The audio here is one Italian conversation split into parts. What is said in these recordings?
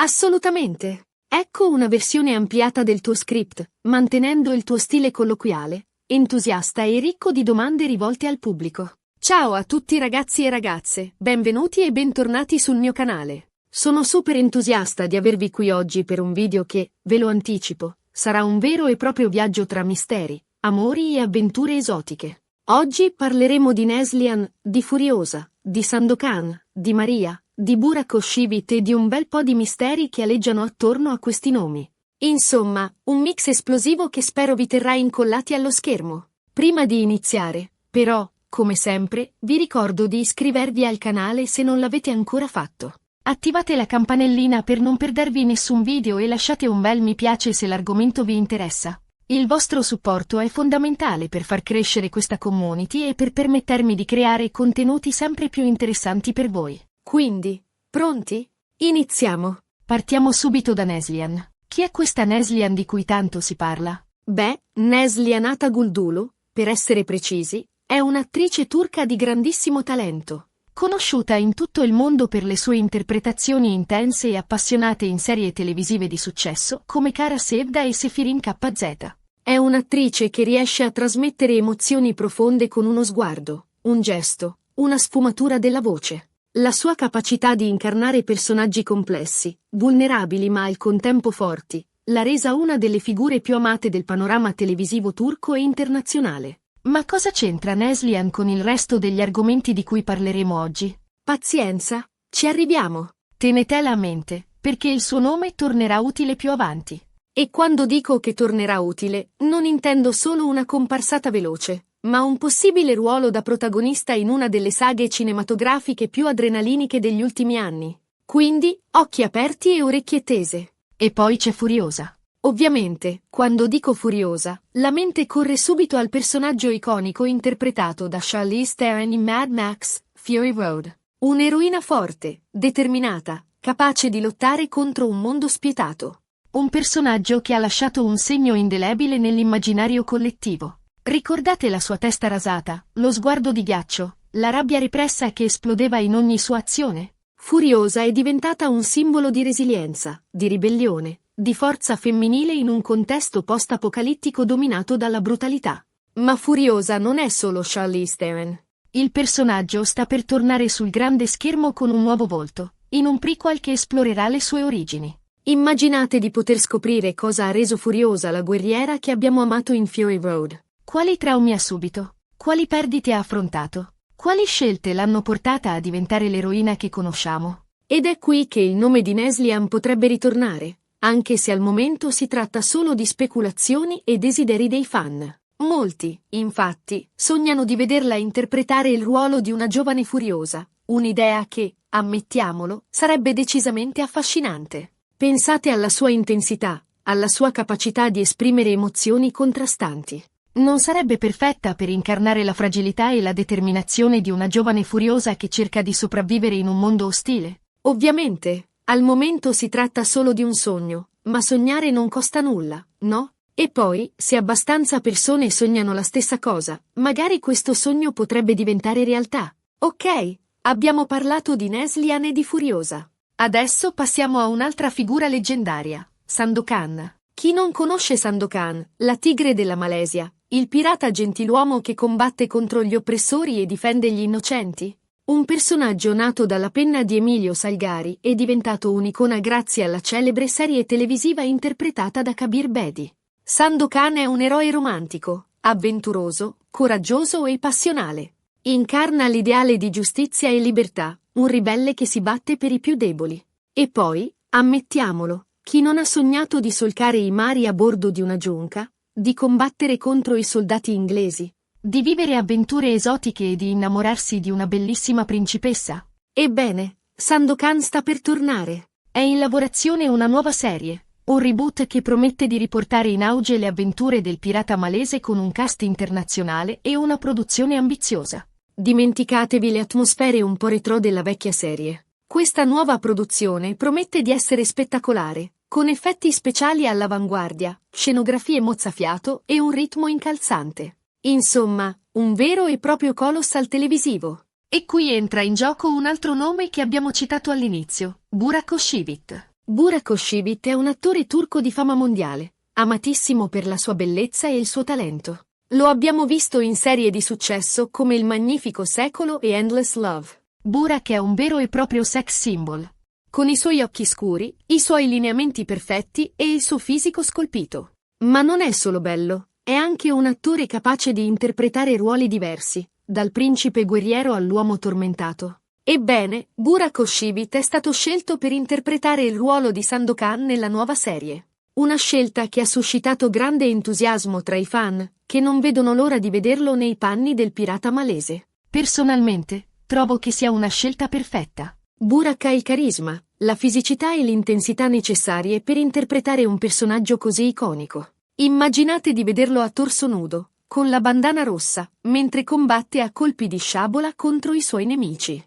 Assolutamente. Ecco una versione ampliata del tuo script, mantenendo il tuo stile colloquiale, entusiasta e ricco di domande rivolte al pubblico. Ciao a tutti ragazzi e ragazze, benvenuti e bentornati sul mio canale. Sono super entusiasta di avervi qui oggi per un video che, ve lo anticipo, sarà un vero e proprio viaggio tra misteri, amori e avventure esotiche. Oggi parleremo di Neslihan, di Furiosa, di Sandokan, di Maria, di Burak Oshivit e di un bel po' di misteri che aleggiano attorno a questi nomi. Insomma, un mix esplosivo che spero vi terrà incollati allo schermo. Prima di iniziare, però, come sempre, vi ricordo di iscrivervi al canale se non l'avete ancora fatto. Attivate la campanellina per non perdervi nessun video e lasciate un bel mi piace se l'argomento vi interessa. Il vostro supporto è fondamentale per far crescere questa community e per permettermi di creare contenuti sempre più interessanti per voi. Quindi, pronti? Iniziamo! Partiamo subito da Neslihan. Chi è questa Neslihan di cui tanto si parla? Beh, Neslihan Ataguldulu, per essere precisi, è un'attrice turca di grandissimo talento, conosciuta in tutto il mondo per le sue interpretazioni intense e appassionate in serie televisive di successo come Kara Sevda e Sefirin KZ. È un'attrice che riesce a trasmettere emozioni profonde con uno sguardo, un gesto, una sfumatura della voce. La sua capacità di incarnare personaggi complessi, vulnerabili ma al contempo forti, l'ha resa una delle figure più amate del panorama televisivo turco e internazionale. Ma cosa c'entra Neslihan con il resto degli argomenti di cui parleremo oggi? Pazienza, ci arriviamo. Tenetela a mente, perché il suo nome tornerà utile più avanti. E quando dico che tornerà utile, non intendo solo una comparsata veloce, ma un possibile ruolo da protagonista in una delle saghe cinematografiche più adrenaliniche degli ultimi anni. Quindi, occhi aperti e orecchie tese. E poi c'è Furiosa. Ovviamente, quando dico Furiosa, la mente corre subito al personaggio iconico interpretato da Charlize Theron in Mad Max, Fury Road. Un'eroina forte, determinata, capace di lottare contro un mondo spietato. Un personaggio che ha lasciato un segno indelebile nell'immaginario collettivo. Ricordate la sua testa rasata, lo sguardo di ghiaccio, la rabbia repressa che esplodeva in ogni sua azione? Furiosa è diventata un simbolo di resilienza, di ribellione, di forza femminile in un contesto post-apocalittico dominato dalla brutalità. Ma Furiosa non è solo Charlize Theron. Il personaggio sta per tornare sul grande schermo con un nuovo volto, in un prequel che esplorerà le sue origini. Immaginate di poter scoprire cosa ha reso Furiosa la guerriera che abbiamo amato in Fury Road. Quali traumi ha subito? Quali perdite ha affrontato? Quali scelte l'hanno portata a diventare l'eroina che conosciamo? Ed è qui che il nome di Neslihan potrebbe ritornare, anche se al momento si tratta solo di speculazioni e desideri dei fan. Molti, infatti, sognano di vederla interpretare il ruolo di una giovane Furiosa, un'idea che, ammettiamolo, sarebbe decisamente affascinante. Pensate alla sua intensità, alla sua capacità di esprimere emozioni contrastanti. Non sarebbe perfetta per incarnare la fragilità e la determinazione di una giovane Furiosa che cerca di sopravvivere in un mondo ostile? Ovviamente, al momento si tratta solo di un sogno, ma sognare non costa nulla, no? E poi, se abbastanza persone sognano la stessa cosa, magari questo sogno potrebbe diventare realtà. Ok, abbiamo parlato di Neslihan e di Furiosa. Adesso passiamo a un'altra figura leggendaria, Sandokan. Chi non conosce Sandokan, la tigre della Malesia, il pirata gentiluomo che combatte contro gli oppressori e difende gli innocenti? Un personaggio nato dalla penna di Emilio Salgari e diventato un'icona grazie alla celebre serie televisiva interpretata da Kabir Bedi. Sandokan è un eroe romantico, avventuroso, coraggioso e passionale. Incarna l'ideale di giustizia e libertà, un ribelle che si batte per i più deboli. E poi, ammettiamolo, chi non ha sognato di solcare i mari a bordo di una giunca, di combattere contro i soldati inglesi, di vivere avventure esotiche e di innamorarsi di una bellissima principessa? Ebbene, Sandokan sta per tornare. È in lavorazione una nuova serie, un reboot che promette di riportare in auge le avventure del pirata malese con un cast internazionale e una produzione ambiziosa. Dimenticatevi le atmosfere un po' retro della vecchia serie. Questa nuova produzione promette di essere spettacolare, con effetti speciali all'avanguardia, scenografie mozzafiato e un ritmo incalzante. Insomma, un vero e proprio colossal televisivo. E qui entra in gioco un altro nome che abbiamo citato all'inizio, Burak Oshivit. Burak Özçivit è un attore turco di fama mondiale, amatissimo per la sua bellezza e il suo talento. Lo abbiamo visto in serie di successo come Il Magnifico Secolo e Endless Love. Burak è un vero e proprio sex symbol. Con i suoi occhi scuri, i suoi lineamenti perfetti e il suo fisico scolpito. Ma non è solo bello, è anche un attore capace di interpretare ruoli diversi, dal principe guerriero all'uomo tormentato. Ebbene, Burak Özçivit è stato scelto per interpretare il ruolo di Sandokan nella nuova serie. Una scelta che ha suscitato grande entusiasmo tra i fan, che non vedono l'ora di vederlo nei panni del pirata malese. Personalmente, trovo che sia una scelta perfetta. Burak ha il carisma, la fisicità e l'intensità necessarie per interpretare un personaggio così iconico. Immaginate di vederlo a torso nudo, con la bandana rossa, mentre combatte a colpi di sciabola contro i suoi nemici.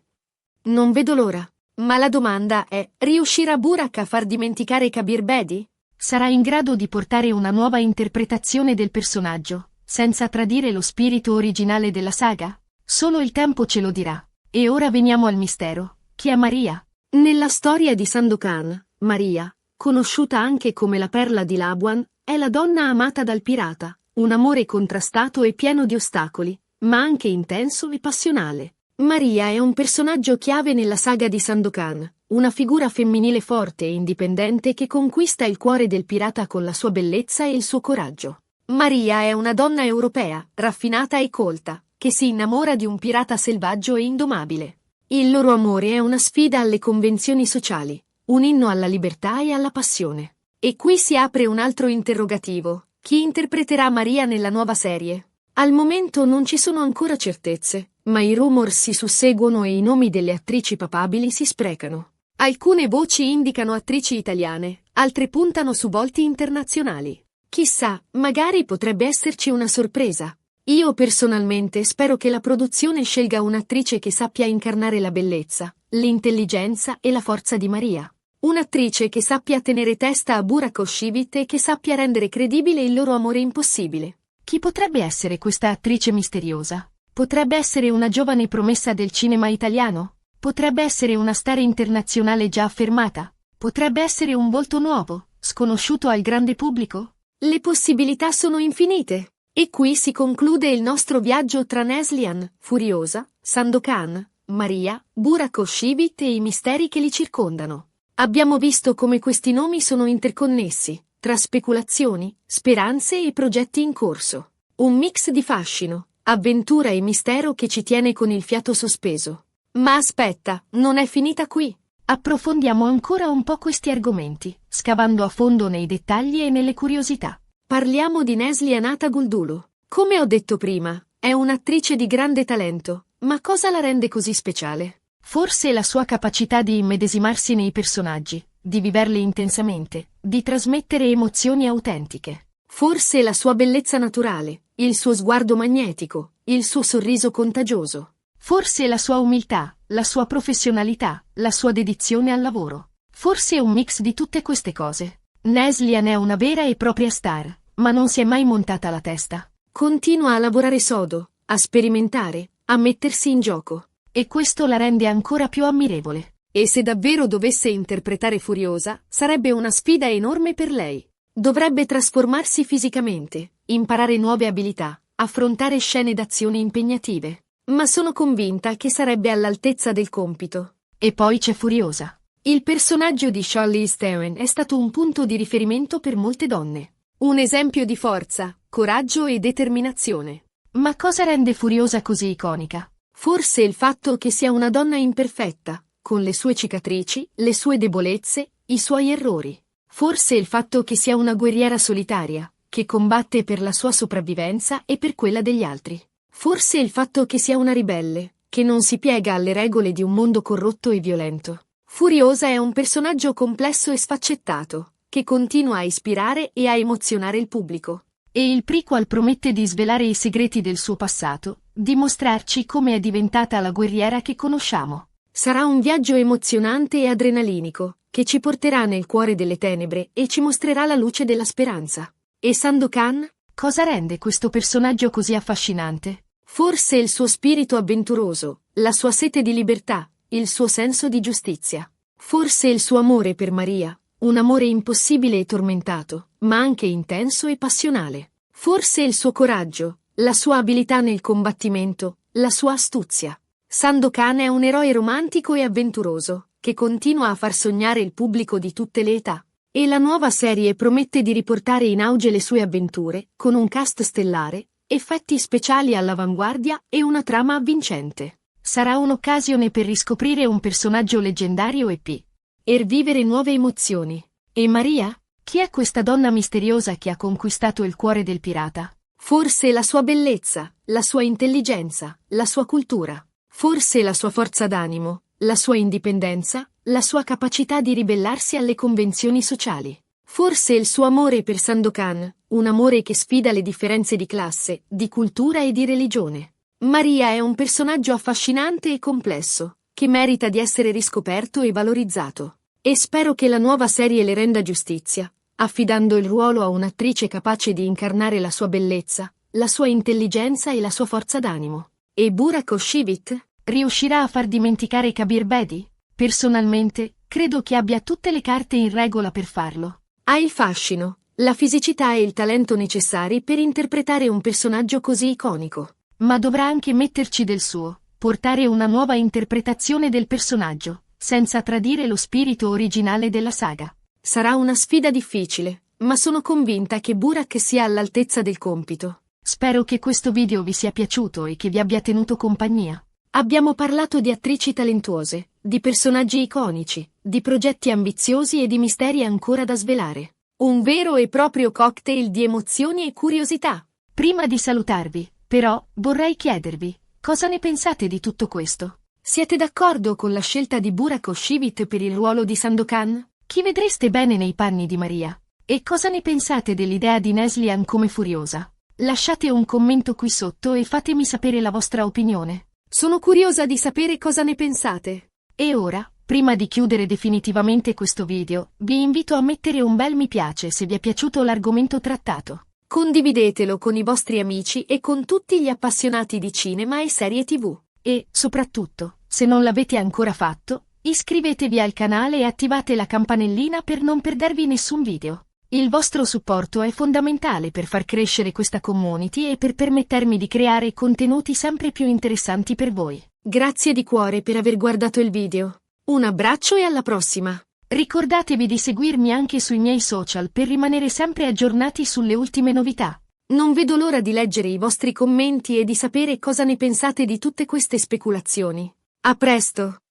Non vedo l'ora. Ma la domanda è, riuscirà Burak a far dimenticare Kabir Bedi? Sarà in grado di portare una nuova interpretazione del personaggio, senza tradire lo spirito originale della saga? Solo il tempo ce lo dirà. E ora veniamo al mistero. Chi è Maria? Nella storia di Sandokan, Maria, conosciuta anche come la perla di Labuan, è la donna amata dal pirata, un amore contrastato e pieno di ostacoli, ma anche intenso e passionale. Maria è un personaggio chiave nella saga di Sandokan, una figura femminile forte e indipendente che conquista il cuore del pirata con la sua bellezza e il suo coraggio. Maria è una donna europea, raffinata e colta, che si innamora di un pirata selvaggio e indomabile. Il loro amore è una sfida alle convenzioni sociali, un inno alla libertà e alla passione. E qui si apre un altro interrogativo. Chi interpreterà Maria nella nuova serie? Al momento non ci sono ancora certezze, ma i rumor si susseguono e i nomi delle attrici papabili si sprecano. Alcune voci indicano attrici italiane, altre puntano su volti internazionali. Chissà, magari potrebbe esserci una sorpresa. Io personalmente spero che la produzione scelga un'attrice che sappia incarnare la bellezza, l'intelligenza e la forza di Maria. Un'attrice che sappia tenere testa a Burak Özçivit e che sappia rendere credibile il loro amore impossibile. Chi potrebbe essere questa attrice misteriosa? Potrebbe essere una giovane promessa del cinema italiano? Potrebbe essere una star internazionale già affermata? Potrebbe essere un volto nuovo, sconosciuto al grande pubblico? Le possibilità sono infinite. E qui si conclude il nostro viaggio tra Neslihan, Furiosa, Sandokan, Maria, Burak Özçivit e i misteri che li circondano. Abbiamo visto come questi nomi sono interconnessi, tra speculazioni, speranze e progetti in corso. Un mix di fascino, avventura e mistero che ci tiene con il fiato sospeso. Ma aspetta, non è finita qui. Approfondiamo ancora un po' questi argomenti, scavando a fondo nei dettagli e nelle curiosità. Parliamo di Neslihan Ataguldulo. Come ho detto prima, è un'attrice di grande talento, ma cosa la rende così speciale? Forse la sua capacità di immedesimarsi nei personaggi, di viverli intensamente, di trasmettere emozioni autentiche. Forse la sua bellezza naturale, il suo sguardo magnetico, il suo sorriso contagioso. Forse la sua umiltà, la sua professionalità, la sua dedizione al lavoro. Forse un mix di tutte queste cose. Neslihan è una vera e propria star, ma non si è mai montata la testa. Continua a lavorare sodo, a sperimentare, a mettersi in gioco. E questo la rende ancora più ammirevole. E se davvero dovesse interpretare Furiosa, sarebbe una sfida enorme per lei. Dovrebbe trasformarsi fisicamente, imparare nuove abilità, affrontare scene d'azione impegnative. Ma sono convinta che sarebbe all'altezza del compito. E poi c'è Furiosa. Il personaggio di Charlize Theron è stato un punto di riferimento per molte donne. Un esempio di forza, coraggio e determinazione. Ma cosa rende Furiosa così iconica? Forse il fatto che sia una donna imperfetta, con le sue cicatrici, le sue debolezze, i suoi errori. Forse il fatto che sia una guerriera solitaria, che combatte per la sua sopravvivenza e per quella degli altri. Forse il fatto che sia una ribelle, che non si piega alle regole di un mondo corrotto e violento. Furiosa è un personaggio complesso e sfaccettato, che continua a ispirare e a emozionare il pubblico. E il prequel promette di svelare i segreti del suo passato, di mostrarci come è diventata la guerriera che conosciamo. Sarà un viaggio emozionante e adrenalinico, che ci porterà nel cuore delle tenebre e ci mostrerà la luce della speranza. E Sandokan? Cosa rende questo personaggio così affascinante? Forse il suo spirito avventuroso, la sua sete di libertà, il suo senso di giustizia. Forse il suo amore per Maria, un amore impossibile e tormentato, ma anche intenso e passionale. Forse il suo coraggio, la sua abilità nel combattimento, la sua astuzia. Sandokan è un eroe romantico e avventuroso, che continua a far sognare il pubblico di tutte le età. E la nuova serie promette di riportare in auge le sue avventure, con un cast stellare, effetti speciali all'avanguardia e una trama avvincente. Sarà un'occasione per riscoprire un personaggio leggendario e vivere nuove emozioni. E Maria? Chi è questa donna misteriosa che ha conquistato il cuore del pirata? Forse la sua bellezza, la sua intelligenza, la sua cultura. Forse la sua forza d'animo, la sua indipendenza, la sua capacità di ribellarsi alle convenzioni sociali. Forse il suo amore per Sandokan, un amore che sfida le differenze di classe, di cultura e di religione. Maria è un personaggio affascinante e complesso, che merita di essere riscoperto e valorizzato. E spero che la nuova serie le renda giustizia, affidando il ruolo a un'attrice capace di incarnare la sua bellezza, la sua intelligenza e la sua forza d'animo. E Burak Oshivit riuscirà a far dimenticare Kabir Bedi? Personalmente, credo che abbia tutte le carte in regola per farlo. Ha il fascino, la fisicità e il talento necessari per interpretare un personaggio così iconico. Ma dovrà anche metterci del suo, portare una nuova interpretazione del personaggio, senza tradire lo spirito originale della saga. Sarà una sfida difficile, ma sono convinta che Burak sia all'altezza del compito. Spero che questo video vi sia piaciuto e che vi abbia tenuto compagnia. Abbiamo parlato di attrici talentuose, di personaggi iconici, di progetti ambiziosi e di misteri ancora da svelare. Un vero e proprio cocktail di emozioni e curiosità. Prima di salutarvi, però, vorrei chiedervi, cosa ne pensate di tutto questo? Siete d'accordo con la scelta di Burak Oshivit per il ruolo di Sandokan? Chi vedreste bene nei panni di Maria? E cosa ne pensate dell'idea di Neslihan come Furiosa? Lasciate un commento qui sotto e fatemi sapere la vostra opinione. Sono curiosa di sapere cosa ne pensate. E ora, prima di chiudere definitivamente questo video, vi invito a mettere un bel mi piace se vi è piaciuto l'argomento trattato. Condividetelo con i vostri amici e con tutti gli appassionati di cinema e serie TV. E, soprattutto, se non l'avete ancora fatto, iscrivetevi al canale e attivate la campanellina per non perdervi nessun video. Il vostro supporto è fondamentale per far crescere questa community e per permettermi di creare contenuti sempre più interessanti per voi. Grazie di cuore per aver guardato il video. Un abbraccio e alla prossima! Ricordatevi di seguirmi anche sui miei social per rimanere sempre aggiornati sulle ultime novità. Non vedo l'ora di leggere i vostri commenti e di sapere cosa ne pensate di tutte queste speculazioni. A presto!